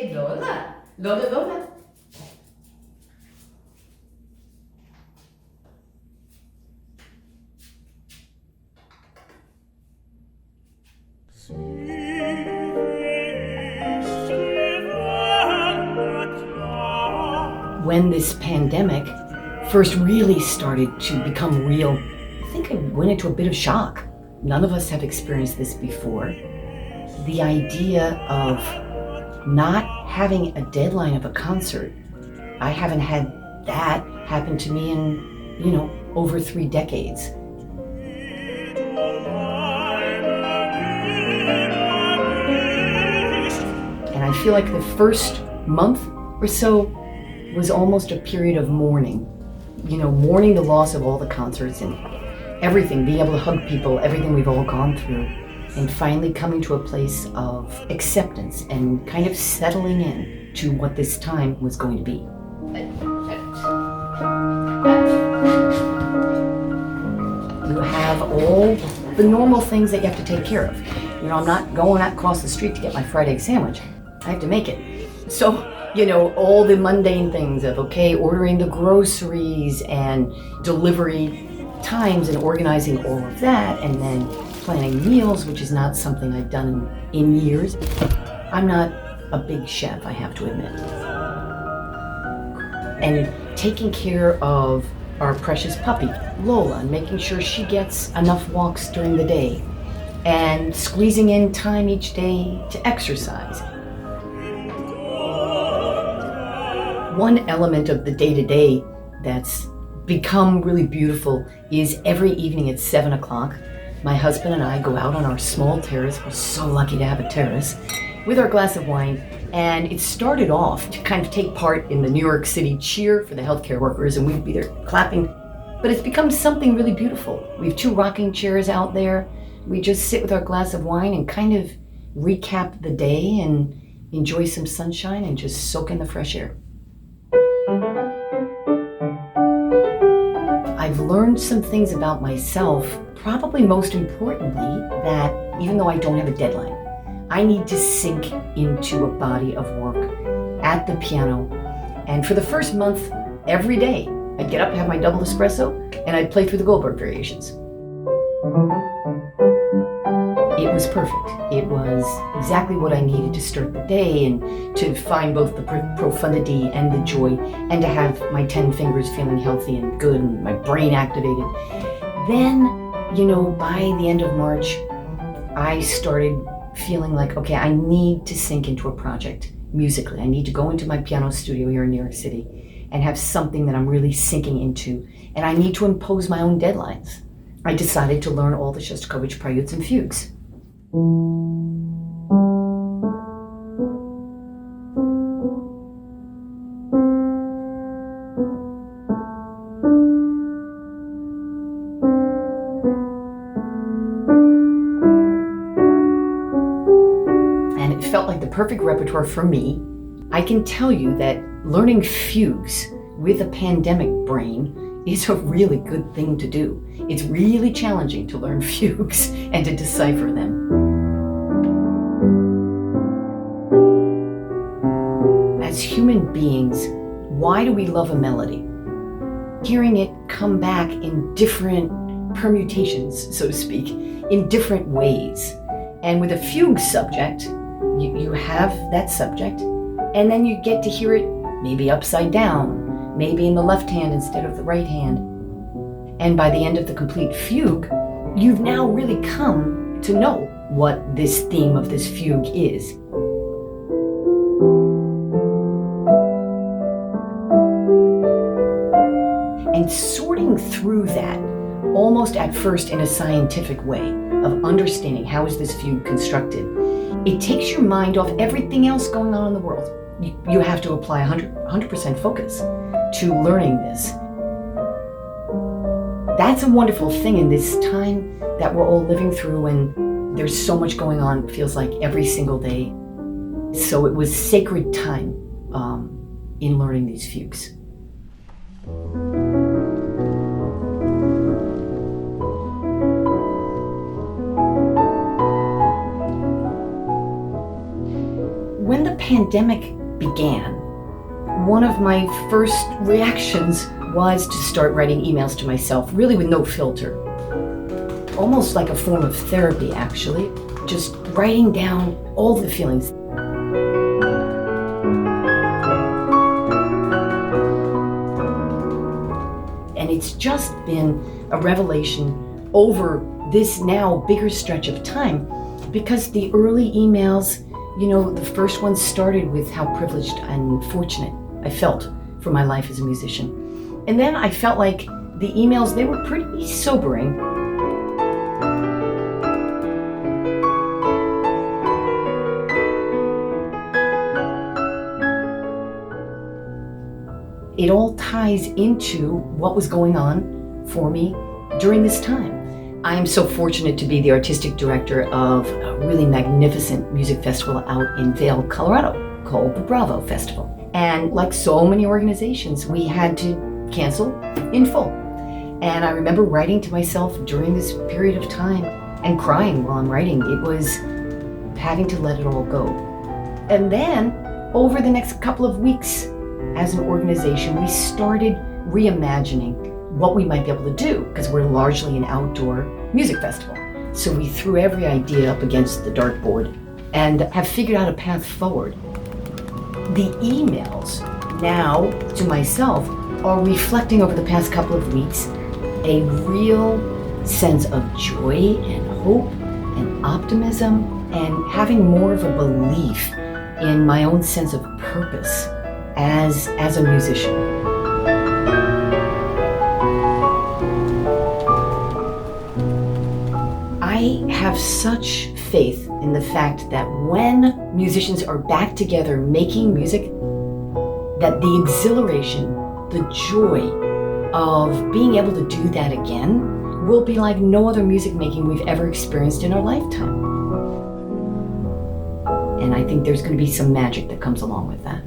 Hey, Lola. Lola. When this pandemic first really started to become real, I think I went into a bit of shock. None of us have experienced this before. The idea of not having a deadline of a concert, I haven't had that happen to me in, over 3 decades. And I feel like the first month or so was almost a period of mourning. Mourning the loss of all the concerts and everything, being able to hug people, everything we've all gone through, and finally coming to a place of acceptance and kind of settling in to what this time was going to be. You have all the normal things that you have to take care of. I'm not going across the street to get my fried egg sandwich. I have to make it. So, all the mundane things of, ordering the groceries and delivery times and organizing all of that, and then planning meals, which is not something I've done in years. I'm not a big chef, I have to admit. And taking care of our precious puppy, Lola, and making sure she gets enough walks during the day, and squeezing in time each day to exercise. One element of the day-to-day that's become really beautiful is every evening at 7 o'clock, my husband and I go out on our small terrace. We're so lucky to have a terrace, with our glass of wine. And it started off to kind of take part in the New York City cheer for the healthcare workers, and we'd be there clapping. But it's become something really beautiful. We have 2 rocking chairs out there. We just sit with our glass of wine and kind of recap the day and enjoy some sunshine and just soak in the fresh air. I've learned some things about myself, probably most importantly, that even though I don't have a deadline, I need to sink into a body of work at the piano. And for the first month, every day, I'd get up, have my double espresso, and I'd play through the Goldberg variations. It was perfect. It was exactly what I needed to start the day and to find both the profundity and the joy, and to have my 10 fingers feeling healthy and good and my brain activated. Then, by the end of March, I started feeling like, I need to sink into a project musically. I need to go into my piano studio here in New York City and have something that I'm really sinking into, and I need to impose my own deadlines. I decided to learn all the Shostakovich preludes and fugues. And it felt like the perfect repertoire for me. I can tell you that learning fugues with a pandemic brain is a really good thing to do. It's really challenging to learn fugues and to decipher them. As human beings, why do we love a melody? Hearing it come back in different permutations, so to speak, in different ways. And with a fugue subject, you have that subject, and then you get to hear it maybe upside down, maybe in the left hand instead of the right hand. And by the end of the complete fugue, you've now really come to know what this theme of this fugue is. And sorting through that, almost at first in a scientific way, of understanding how is this fugue constructed, it takes your mind off everything else going on in the world. You have to apply 100% focus to learning this. That's a wonderful thing in this time that we're all living through, when there's so much going on, it feels like every single day. So it was sacred time in learning these fugues. When the pandemic began, one of my first reactions was to start writing emails to myself, really with no filter. Almost like a form of therapy, actually. Just writing down all the feelings. And it's just been a revelation over this now bigger stretch of time, because the early emails, the first ones started with how privileged and fortunate I felt for my life as a musician. And then I felt like the emails, they were pretty sobering. It all ties into what was going on for me during this time. I am so fortunate to be the artistic director of a really magnificent music festival out in Vail, Colorado, called the Bravo Festival. And like so many organizations, we had to cancel in full. And I remember writing to myself during this period of time and crying while I'm writing. It was having to let it all go. And then over the next couple of weeks, as an organization, we started reimagining what we might be able to do, because we're largely an outdoor music festival. So we threw every idea up against the dartboard and have figured out a path forward. The emails now to myself are reflecting over the past couple of weeks a real sense of joy and hope and optimism, and having more of a belief in my own sense of purpose as a musician. I have such faith in the fact that when musicians are back together making music, that the exhilaration, the joy of being able to do that again will be like no other music making we've ever experienced in our lifetime. And I think there's going to be some magic that comes along with that.